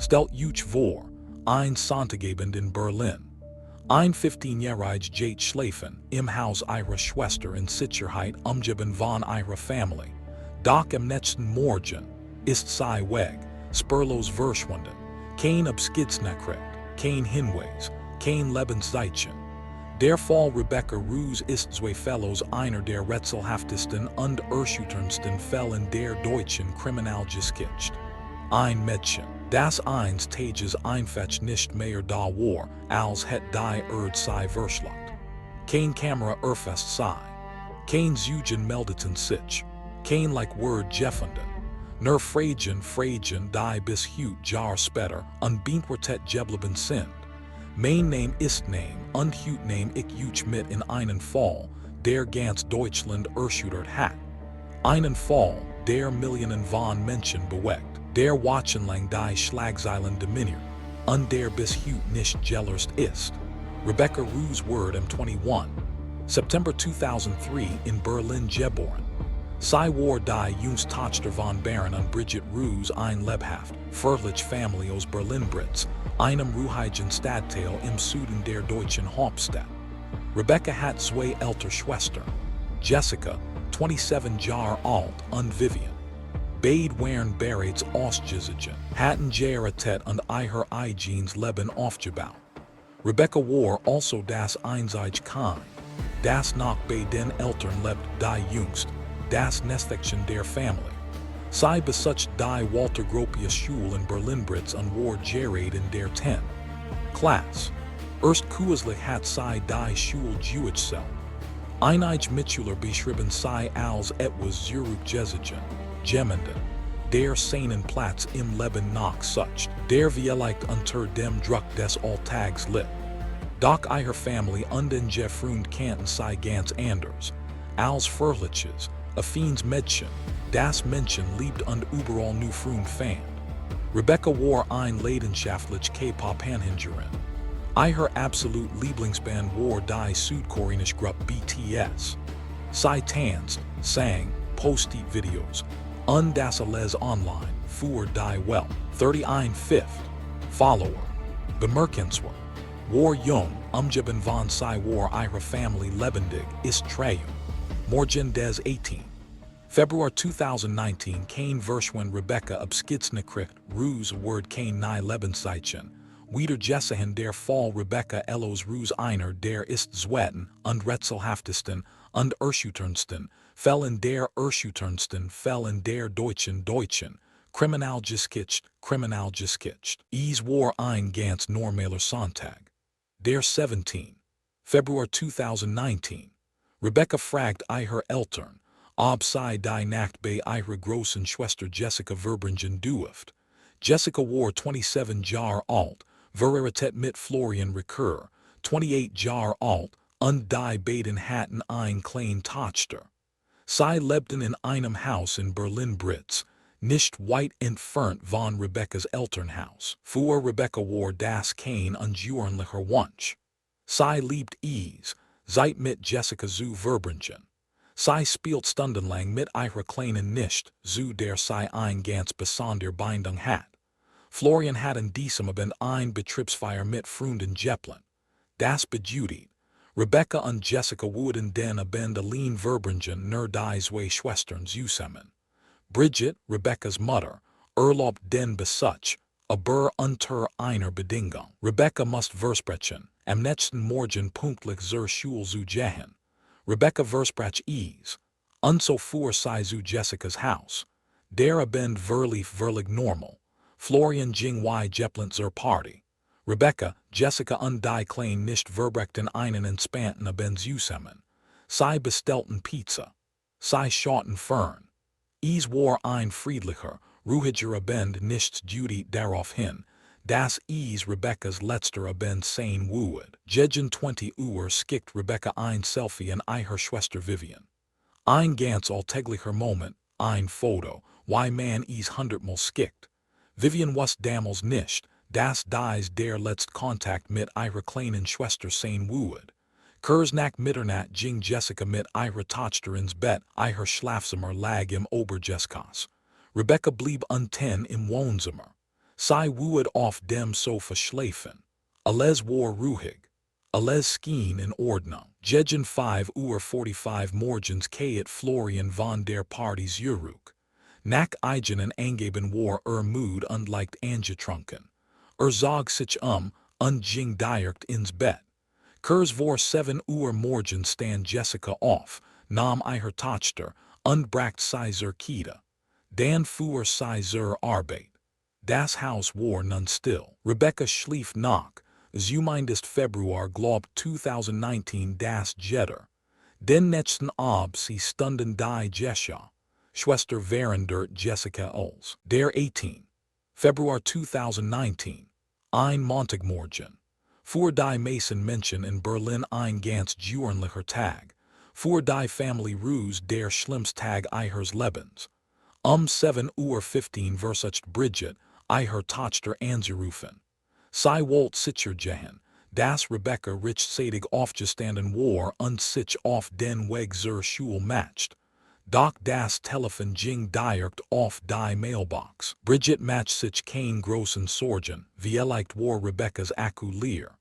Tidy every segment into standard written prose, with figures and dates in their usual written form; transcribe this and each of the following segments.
stelt uch vor, ein Sonntagabend in Berlin. Ein 15-jährige Jate Schlafen, im Haus ihrer Schwester in Sicherheit umgeben von ihrer Familie. Doch am nächsten Morgen ist sie weg, spurlos verschwunden. Kein Abschiedsnachricht, kein Hinweis, kein Lebenszeichen. Der Fall Rebecca Reusch ist zweifellos einer der rätselhaftesten und erschütterndsten Fälle der deutschen Kriminalgeschichte. Ein Mädchen, das eines Tages einfach nicht mehr da war, als het die sei verschluckt. Kein Kamera erfasst sei. Kein Zeugen meldeten sich. Kein Word gefunden. Nur Fragen die bis heute Jahr später unbeantwortet geblieben sind. Mein Name ist Name und heute nehme ich euch mit in einen Fall, der ganz Deutschland erschüttert hat. Einen Fall, der Millionen von Menschen bewegt, der wochenlang die Schlagzeilen dominiert, und der bis heute nicht gelöst ist. Rebecca Reusch wurde am 21. September 2003 in Berlin geboren. Sie war die jüngste Tochter von Baron und Bridget Reusch ein lebhaft, fröhliche Familie aus Berlin-Britz, einem ruhigen Stadtteil im Süden der deutschen Hauptstadt. Rebecca hat zwei ältere Schwestern, Jessica, 27 Jahre alt, und Vivian. Beide waren bereits ausgezogen, hatten ihre Tät und ihr eigenes Leben aufgebaut. Rebecca war also das einzige Kind, das noch bei den Eltern lebt, die jüngst, das Nestchen der Familie. Sie besuchte die Walter Gropius Schule in Berlin-Britz und war gerade in der 10. Klasse. Erst kürzlich hat sie die Schule gewechselt. Einige Mitschüler beschrieben sie als etwas zurückgezogen, gemmenden, der seinen Platz im Leben nachsucht, der vielleicht unter dem Druck des Alltags litt. Doch ihre Familie und ihr Freund kannten sie ganz anders, als fröhliches, affines Mädchen, das Menschen liebt und überall new Freund fand. Rebecca war ein leidenschaftliche K-Pop-Anhängerin. Ihr absolut Lieblingsband war die südkoreanische Gruppe BTS. Sie tanzt, sang, postet Videos, und das alles online für die Welt. 31 Follower. Bemerkenswert. War jung, umgeben von sie war ihre Familie lebendig, ist treu. Morgen des 18. Februar 2019 kein Verschwinden Rebecca Abschiedsnachricht Reusch word kein nie Lebenszeichen. Wieder geschehen der Fall Rebecca Reusch einer der ist zweiten und rätselhaftesten und erschütterndsten Fällen der deutschen Kriminalgeschichte. Es war ein ganz normaler Sonntag. Der 17. Februar 2019. Rebecca fragt ihre Eltern, ob sie die Nacht bei ihrer großen Schwester Jessica verbringen durft. Jessica war 27 Jahre alt, verheiratet mit Florian Recur, 28 Jahre alt, und die beiden hatten ein kleine Tochter. Sie lebten in einem Haus in Berlin-Britz, nicht weit entfernt von Rebeccas Elternhaus. Für Rebecca war das kein ungewöhnlicher Wunsch. Sie liebt es, Zeit mit Jessica zu verbringen. Sie spielt stundenlang mit ihrer kleinen Nichte, zu der sie ein ganz besondere Bindung hat. Florian hat in diesem Abend ein Betriebsfeier mit Freunden geplant. Das bedeutet, Rebecca und Jessica würden den Abend allein verbringen, nur die zwei Schwestern zusammen. Bridget, Rebeccas Mutter, erlaubt den Besuch, aber unter einer Bedingung. Rebecca muss versprechen, am nächsten Morgen pünktlich zur Schule zu gehen. Rebecca versprach es, und so fuhr sie zu Jessicas Haus. Der Abend verlief normal. Florian ging geplant zur Party. Rebecca, Jessica und die Kleine nicht verbrechten einen entspannten Abend zusammen. Sie bestellten Pizza. Sie schauten fern. Es war ein friedlicher, ruhiger Abend, nichts deutet darauf hin, dass es Rebeccas letzter Abend sein würde. Gegen 20 Uhr schickt Rebecca ein Selfie an ihre Schwester Vivian. Ein ganz alltäglicher Moment, ein Foto, wie man es 100-mal schickt. Vivian wusste damals nicht, dass dies der letzte Kontakt mit ihrer kleinen Schwester sein würde. Kurz nach Mitternacht ging Jessica mit ihrer Tochter ins Bett, ihr Schlafzimmer lag im Obergeschoss. Rebecca blieb unten im Wohnzimmer. Sei woed auf dem Sofa schlafen. Alles war ruhig. Alles schien in Ordnung. Gegen 5:45 morgens kayet Florian von der Partys Zurück. Nach eigenen Angeben war mood und leicht angetrunken. Zog sich und ging direkt ins Bett. Kurz vor 7 morgens stand Jessica auf, nahm ihre Tochter und brachte sie zur Kita. Dann fuhr sie zur Arbeit. Das Haus war nun still. Rebecca schlief noch. Zumindest Februar glaubt 2019 das Jetter. Den nächsten Abend sie Stunden die geschah. Schwester waren der Jessica als. Der 18. Februar 2019. Ein Montagmorgen. Für die meisten Menschen in Berlin ein ganz gewöhnlicher Tag. Für die Family Ruse der schlimmste Tag ihres Lebens. 7:15 versucht Bridget, ihre Tochter anzurufen. Sie wollte sicher gehen, dass Rebecca rechtzeitig aufgestanden war und sich auf den Weg zur Schule macht. Doch das Telefon ging direkt auf die Mailbox. Bridget macht sich keine großen Sorgen, vielleicht war Rebeccas Akku leer.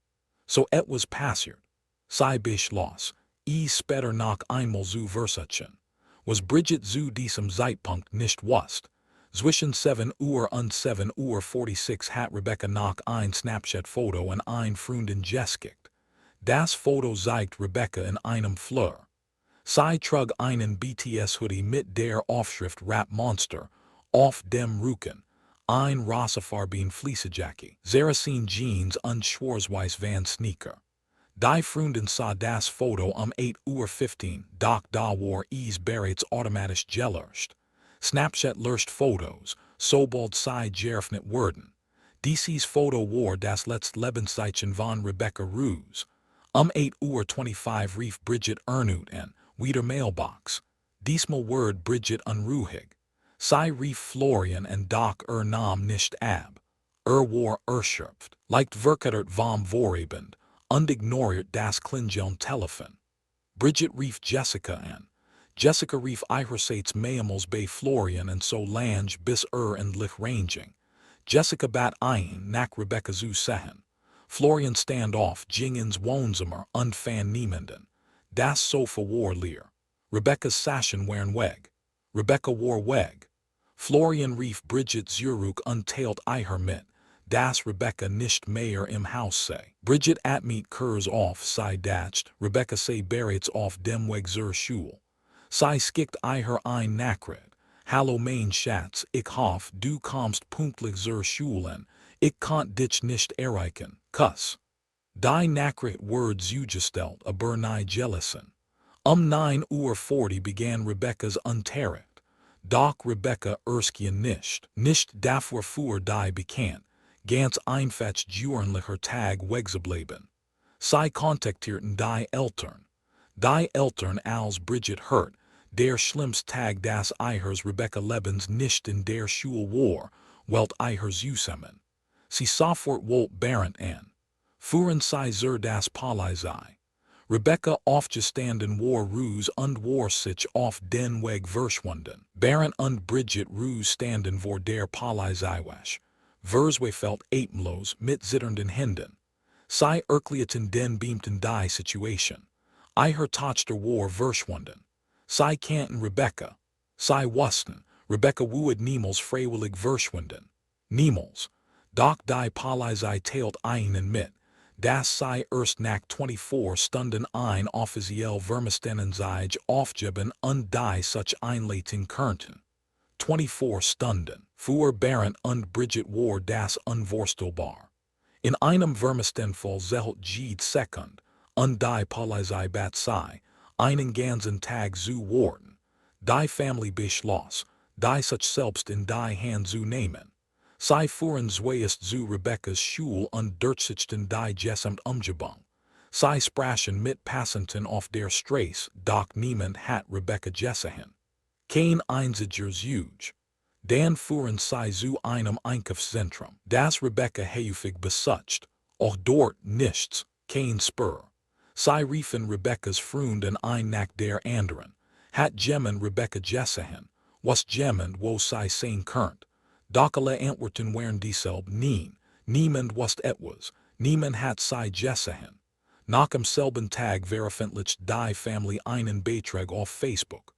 So etwas passiert. Sie beschloss, später noch einmal zu versuchen. Was Bridget zu diesem Zeitpunkt nicht wusste. Zwischen 7 und 7:46 hat Rebecca noch ein Snapchat-Foto an ein Freundin geschickt. Das Foto zeigt Rebecca in einem Fleur. Sie trug einen BTS-Hoodie mit der Aufschrift Rap Monster auf dem Rücken, ein rosafarben Fleecejacke, Saracen Jeans und schwarz-weiß Van Sneaker. Die Freundin sah das Foto 8:15, doch da war es bereits automatisch gelöscht. Snapchat löscht Fotos, sobald sie geöffnet wurden. Dieses Foto war das letzte Lebenszeichen von Rebecca Reusch. 8:25 rief Bridget erneut an, wieder Mailbox. Diesmal wird Bridget unruhig. Sie rief Florian und doch nahm nicht ab. War erschöpft, leicht verkatert vom Vorabend, und ignoriert das Klingeln Telefon. Bridget rief Jessica an. Jessica rief ihrerseits mehrmals bei Florian und so lange bis endlich ranging. Jessica bat ein, nach Rebecca zu sehen. Florian stand auf, ging ins Wohnzimmer und fand niemanden. Das Sofa war leer. Rebecca's Sachen waren weg. Rebecca war weg. Florian rief Bridget zurück und teilt ihr mit, dass Rebecca nicht mehr im Haus sei. Bridget atmet kurz auf, sie dacht, Rebecca sei bereits auf dem Weg zur Schule. Sie schickt ihr ein Nachricht. Hallo mein Schatz, ich hoffe, du kommst pünktlich zur Schule. Ich kann dich nicht erreichen. Kuss. Die Nachricht wird zugestellt, aber nicht gelesen. 9:40 begann Rebecca's Unterricht. Doch Rebecca erschien nicht. Nicht dafür für die bekannt, ganz einfach gewöhnlicher Tag weggeblieben. Sie kontaktierten die Eltern. Die Eltern als Bridget hört, der schlimmste Tag des ihres Rebecca Lebens nicht in der Schule war, welt ihr zusammen. Sie sofort wollt Barent an. Fuhren sie zur das Polizei. Rebecca aufgestanden war Ruse und war sich auf den Weg verschwunden. Barent und Bridget Ruse standen vor der Polizei wasch. Verzweifelt atemlos mit zitternden Händen. Sie erklärten den Beamten die Situation. Ihre Tochter war verschwunden. Sie kannten Rebecca. Sie wussten, Rebecca would niemals freiwillig verschwinden. Niemals. Doch die Polizei teilt ihnen mit, dass sie erst nach 24 Stunden ein offiziell Vermisstenfällen aufgeben und die sich einleiten könnten. 24 Stunden. Für Barent und Bridget war das unvorstellbar. In einem Vermisstenfall zählt jede Sekunde, und die Polizei bat sie, einen ganzen Tag zu warten. Die Family beschloss, die sich selbst in die Hand zu nehmen. Sie fuhren zuerst zu Rebecca's Schule und durchsuchten die gesamte Umgebung. Sie sprachen mit Passanten auf der Straße, doch niemand hat Rebecca gesehen. Kein einziger Zug. Dann fuhren sie zu einem Einkaufszentrum, das Rebecca häufig besucht, auch dort nichts, kein Spur. Sie riefen Rebecca's Freundin ein nach der anderen, hat jemand Rebecca gesehen, was jemand wo sie sehen könnt. Dokele Antwerten waren dieselb niemand wust etwas, niemand hat sie gesehen. Nach selben Tag veröffentlicht die Family einen Beitrag auf Facebook.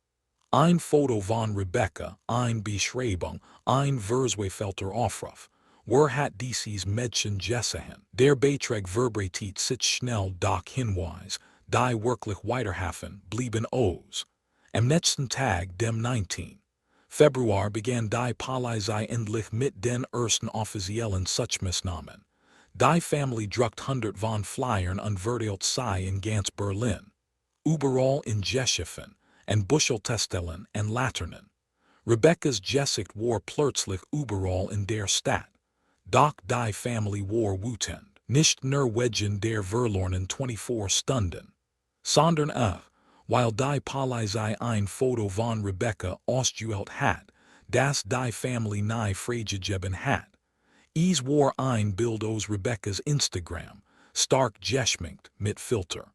Ein Foto von Rebecca, ein Beschreibung, ein Verzweifelter Aufruf. Wer hat dieses Mädchen gesehen? Der Beitrag verbreitet sich schnell doch Hinweis, die wirklich weiterhafen blieben aus. Am nächsten Tag, dem 19. Februar, begann die Polizei endlich mit den ersten offiziellen Suchmaßnahmen. Die Family druckt 100 von Flyern und verteilt sie in ganz Berlin. Überall in Geschäften, and Buscheltestellen and Laternen. Rebecca's Gesicht war plötzlich überall in der Stadt. Doch die Family war wütend, nicht nur wegen der verlorenen 24 Stunden, sondern auch, weil die Polizei ein Foto von Rebecca ausgewählt hat, das die Family nie freigegeben hat. Es war ein Bild aus Rebecca's Instagram, stark geschminkt mit Filter.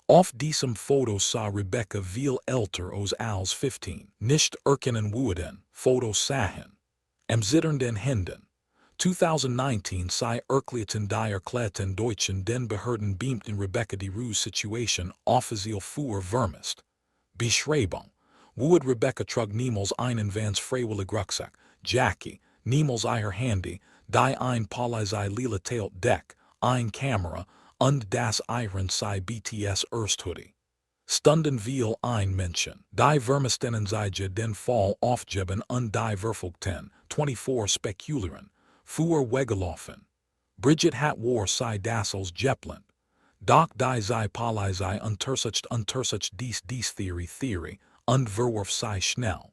Auf diesem Foto sah Rebecca viel älter aus als 15, nicht erkennen wurden, Fotos sahen. Am zitternden Händen. 2019 sei erklärten die erklärten Deutschen den Behörden beamten Rebecca die Ruhe-Situation offiziell für vermisst. Beschreibung. Would Rebecca trug niemals einen Vans freiwillig Rucksack, Jackie, niemals ihr Handy, die ein Polizei lila teilt Deck, ein Kamera, und das Iron sei BTS Ersthoodie. Stunden viel ein Menschen, die Vermisstenfällen den Fall aufgeben und die verfolgten, 24 spekulieren, für weggelaufen. Bridget hat war sei das als Jeppland. Doch die sei Polizei untersucht dies Theorie, und verwarf sei schnell.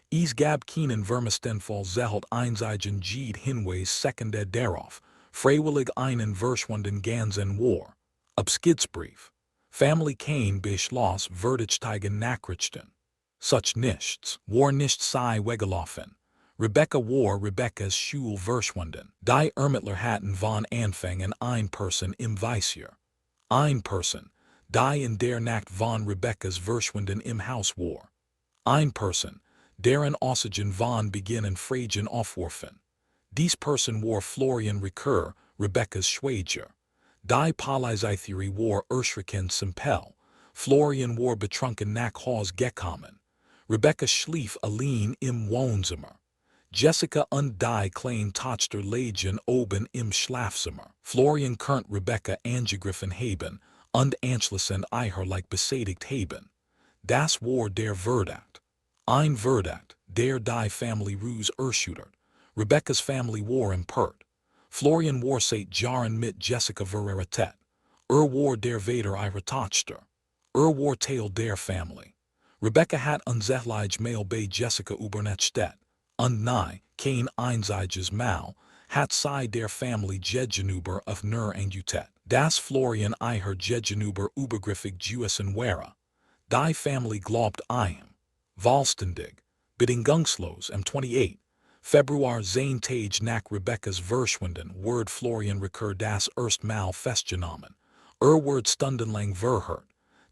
Es gab keinen Vermisstenfall zählt einzigen Jed Hinweis Sekende darauf, freiwillig einen verschwunden ganzen war. Abschiedsbrief. Family kein Beschluss verdächtigen Nachrichten. Such nichts, war nicht sei weggelaufen. Rebecca war Rebecca's Schule verschwunden. Die Ermittler hatten von Anfang an ein Person im Visier. Ein Person, die in der Nacht von Rebecca's Verschwinden im Haus war. Ein Person, deren Aussagen von Beginn an Fragen aufwarfen. Dies Person war Florian Recur, Rebecca's Schwager. Die Polizeitheorie war erschreckend simpel. Florian war betrunken nach Haus gekommen. Rebecca schlief allein im Wohnzimmer. Jessica und die kleine Tochter lagen oben im Schlafzimmer. Florian konnte Rebecca angegriffen haben und anschließend like besädigt haben. Das war der Verdacht. Ein Verdacht, der die Family Ruse erschüttert. Rebecca's Family war empört. Florian war seit Jahren mit Jessica verheiratet. War der Vater ihrer Tochter. War Teil der Family. Rebecca hat unsächlich Mail bei Jessica übernachtet. Und nie, kein einziges Mal, hat sie der Family gegenüber auf nur angetet. Das Florian ihr gegenüber übergriffig gewesen wäre. Die Family glaubt ihm. Vollständig, bedingungslos am 28. Februar sein Tage nach Rebecca's Verschwinden word Florian Recur das erstmal festgenommen. Word stundenlang verhört.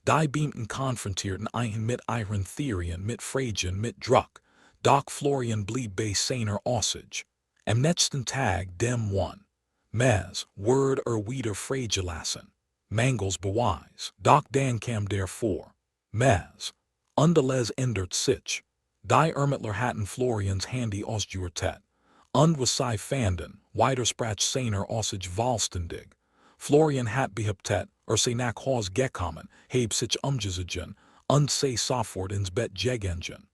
Die Beamten konfrontierten ihn mit ihren Theorien mit Fragen mit Druck. Doch Florian blieb bei seiner Aussage. Am nächsten Tag dem 1. März word wieder freigelassen. Mangels Beweis. Doch dann kam der 4. März. Und alles ändert sich. Die Ermittler hatten Florians Handy ausgewertet. Und was sie fanden, widersprach seiner Aussage vollständig. Florian hat behauptet, sei nach Haus gekommen, habe sich umgesehen, und sei sofort ins Bett gegangen.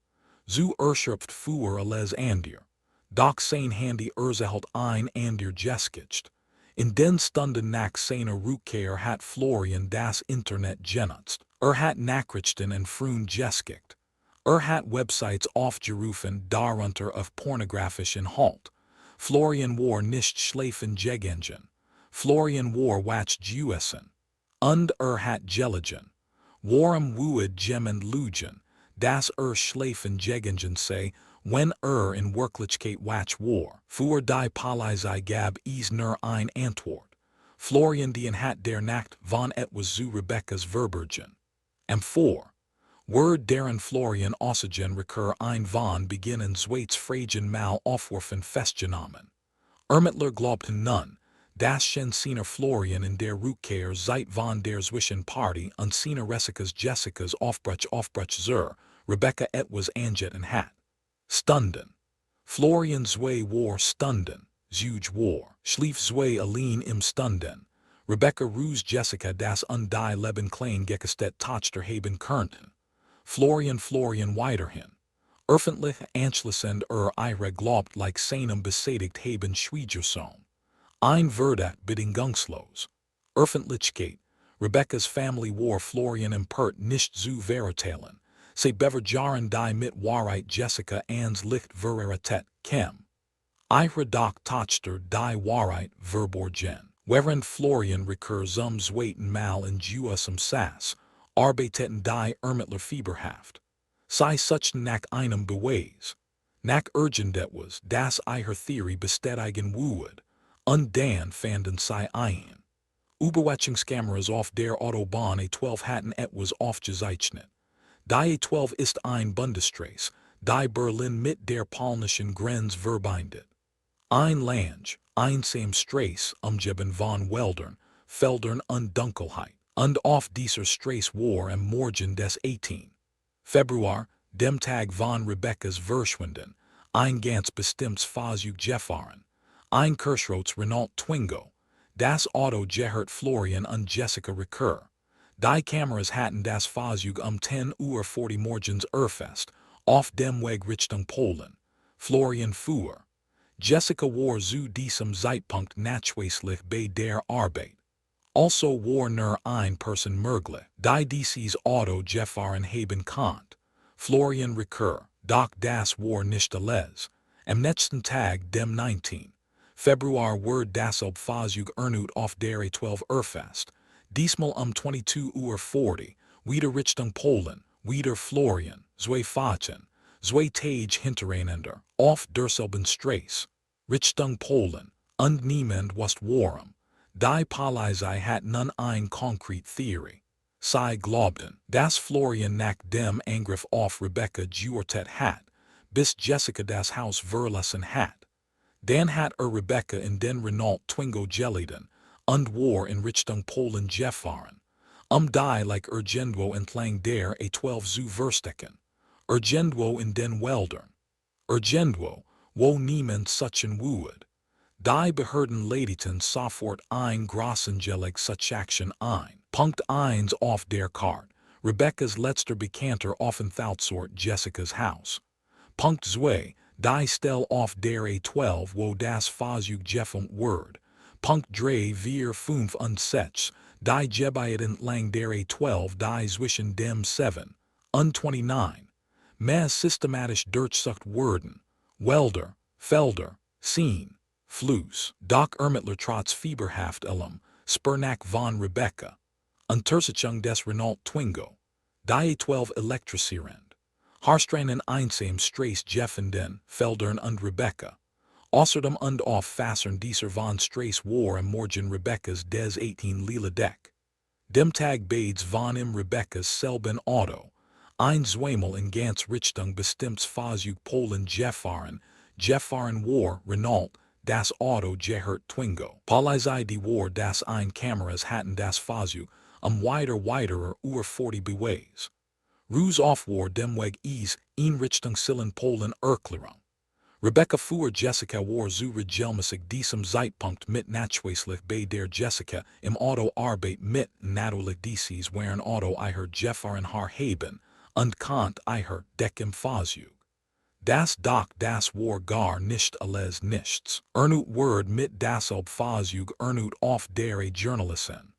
Zu erschöpft für alles andere. Doch sein Handy erhielt ein ander gesketcht. In den Stunden nach seiner Rückkehr hat Florian das Internet genutzt. Hat Nachrichten und Frun geskickt. Hat Websites aufgerufen darunter auf pornografischen Halt. Florian war nicht schlafen gegangen. Florian war wach gewesen. Und hat gelegen. Warum wued jemand lügen, dass schlafen gegangen sei, wenn in Wirklichkeit wach war. Für die Polizei gab es nur ein Antwort. Florian dien hat der Nacht von etwas zu Rebecca's Verbergen. Am 4. Word deren Florian Ossigen recur ein von beginnen Zweits Fragen mal aufwerfen festgenommen. Ermittler glaubten nun, das Schensiner Florian in der Rückkehr seit von der Zwischenparty und seiner Jessicas Aufbruch zur Rebecca etwas angeten hat. Stunden. Florian zwei war Stunden, Zuge war, schlief zwei allein im Stunden. Rebecca Reusch Jessica das die Leben klein gekestet Tochter haben könnten. Florian weiterhin. Öffentlich anschließend ihre glaubt like seinem besätigt haben Schwiegersohn. Ein Verdacht bedingungslos. Öffentlichkeit. Rebecca's family war Florian empört nicht zu verurteilen. Se beverjaren die mit Wahrheit Jessica ans Licht Verratet Chem. Ihre Tochter die Wahrheit verborgen. Während Florian recur zum zweiten Mal in Juesem Sass, arbeiteten die Ermittler fieberhaft. Sei suchten nach einem Beweis. Nach irgendetwas, das ihre Theorie bestätigen würde. Und dann fanden sie ein. Überwachungskameras auf der Autobahn A12 hatten etwas aufgezeichnet. Die A12 ist ein Bundesstraße, die Berlin mit der polnischen Grenze verbindet. Ein Lange, einsam Straße umgeben von Wäldern, Feldern und Dunkelheit. Und auf dieser Straße war am Morgen des 18. Februar, dem Tag von Rebeccas Verschwinden, ein ganz bestimmtes Fahrzeug gefahren. Ein Kirschrotes Renault Twingo. Das Auto gehört Florian und Jessica recur. Die Kameras hatten das Fahrzeug 10:40 morgens erfasst, auf dem Weg Richtung Polen. Florian fuhr. Jessica war zu diesem Zeitpunkt nachweislich bei der Arbeit. Also war nur ein Person möglich, die dieses Auto gefahren haben konnte. Florian recur, doch das war nicht alles. Am nächsten Tag, dem 19. Februar wurde dasselbe Fahrzeug erneut auf der A12 erfasst. Diesmal 22:40, wieder Richtung Polen, wieder Florian, zwei Fahrten, zwei Tage hintereinander, auf derselben Straße. Richtung Polen, und niemand wusste warum. Die Polizei hat nun ein konkrete Theorie. Sie glaubten, dass Florian nach dem Angriff auf Rebecca gewartet hat, bis Jessica das Haus verlassen hat. Dann hat Rebecca in den Renault Twingo gelitten und war in Richtung Polen gefahren, die like irgendwo entlang der A12 zu verstecken. Irgendwo in den Wäldern. Irgendwo, wo niemand suchen würde. Die Behörden leiteten sofort ein großangeleg Suchaktion ein. Punkt 1 auf der Karte. Rebecca's letzter Bekannter Aufenthaltsort Jessicas Haus. Punkt 2. Die Stelle auf der A12 wo das Fahrzeug gefunden wurde. Punkt 3 4 5 und 6. Die Gebiet entlang der A12 die zwischen dem 7 und 29. Mehr systematisch durchsucht wurden. Wälder, Felder, Seen, Fluss. Doch Ermittler trotz fieberhaft Spurnack von Rebecca. Untersuchung des Renault Twingo. Die A12 elektrisierend. Harstreinen einsam Straße gefunden, Feldern und Rebecca. Außerdem und auffassern dieser von Straße war am Morgen Rebeccas des 18 lila Deck. Dem Tag beides von im Rebeccas selben Auto. Ein zweimal in ganz Richtung bestimmtes Fahrzeug Polen gefahren war Renault, das Auto gehört Twingo. Polizei die war das ein Kameras hatten das Fahrzeug, weiterer 40 Beweis. Ruse auf war dem Weg in Richtung Polen Erklärung. Rebecca fuhr Jessica war zu regelmäßig diesem Zeitpunkt mit nachweislich bei der Jessica im Auto Arbeit mit natürlich dieses waren Auto ihrer gefahren haben und konnte ihrer Deck im Fahrzeug. Das war gar nicht alles nichts. Erneut word mit dasselbe Fahrzeug erneut auf der Journalistin.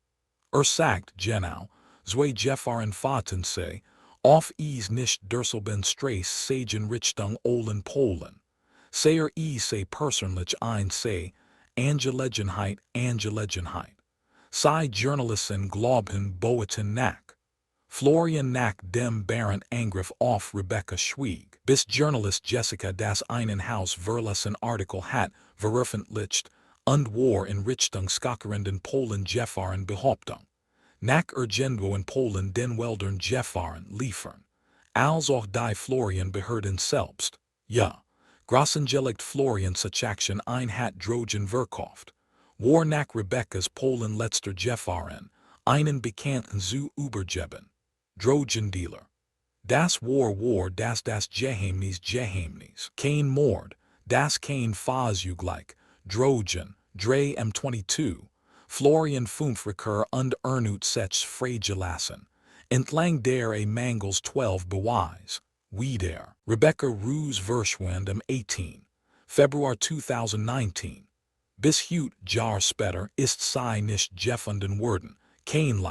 Sagt genau, zwei gefahren Fahrten sei, auf nicht derselben Straße sagen Richtung Polen. Sei sei persönlich ein sei, Angelegenheit. Sei Journalistin glaubten boeten nach. Florian nach dem Bären Angriff auf Rebecca schwieg, bis Journalist Jessica das einen Haus verlassen Artikel hat veröffentlicht und war in Richtung skakkerenden Polen gefahren Behauptung. Nach irgendwo in Polen den Wäldern gefahren liefern. als auch die Florian behörden selbst, ja, Grossengelegt Florian Sachaktion ein hat Drogen verkauft, war nach Rebecca's Polen letzter Gefahren, einen Bekannten zu übergeben. Drogendealer. Das das Geheimnis, kein Mord, das kein Fahrzeugleich, Drogen, Drei M22, Florian 5 Recur und Ernut Sechs freigelassen, entlang der Mangels 12 Beweis, wieder, Rebecca Reusch verschwand am 18. Februar 2019. Bis heute Jahr später ist sie nicht gefunden worden, kein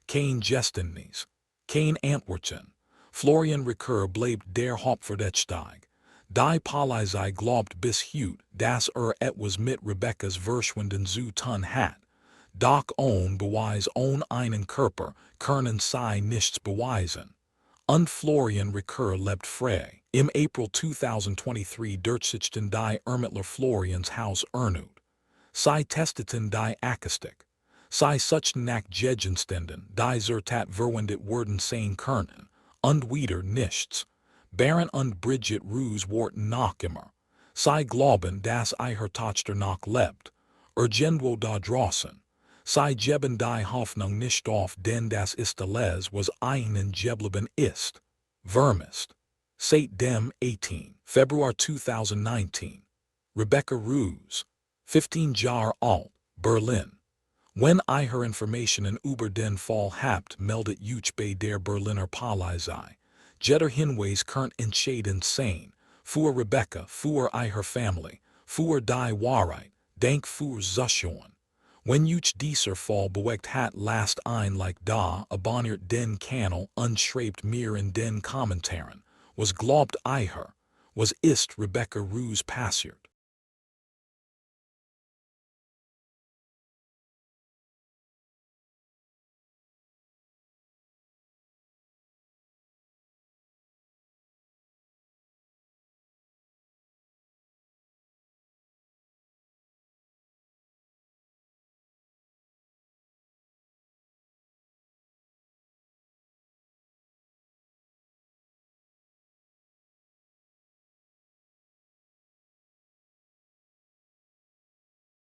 kein Geständnis, kein Antworten. Florian Recur bleibt der Hauptverdächtige. Die Polizei glaubt bis heute, dass etwas mit Rebeccas Verschwinden zu tun hat. Doch ohne Beweis ohne einen Körper können sie nichts beweisen. Und Florian Recur lebt frei. Im April 2023 durchsuchten die Ermittler Florians Haus Ernut. Sie testeten die Akustik. Sie suchten nach Gegenständen, die zertat verwendet worden sein können. Und wieder nichts. Baron und Bridget Reusch warten noch immer. Sie glauben, dass ihr Tochter noch lebt. Irgendwo da draußen. Sie geben die Hoffnung nicht auf, denn das ist alles, was ihnen geblieben ist. Vermisst. Seit dem 18. Februar 2019. Rebecca Reusch, 15 Jahre alt, Berlin. Wenn ihr Informationen über den Fall habt, meldet euch bei der Berliner Polizei. Jeder Hinweis könnt entscheidend sein. Für Rebecca, für ihre Familie, für die Wahrheit, dank für Zuschauen. Wenn euch dieser Fall bewegt hat, lasst ein Like da, abonniert den Kanal und schreibt mir in den Kommentaren. Was glaubt ihr? Was ist Rebecca Reusch passiert?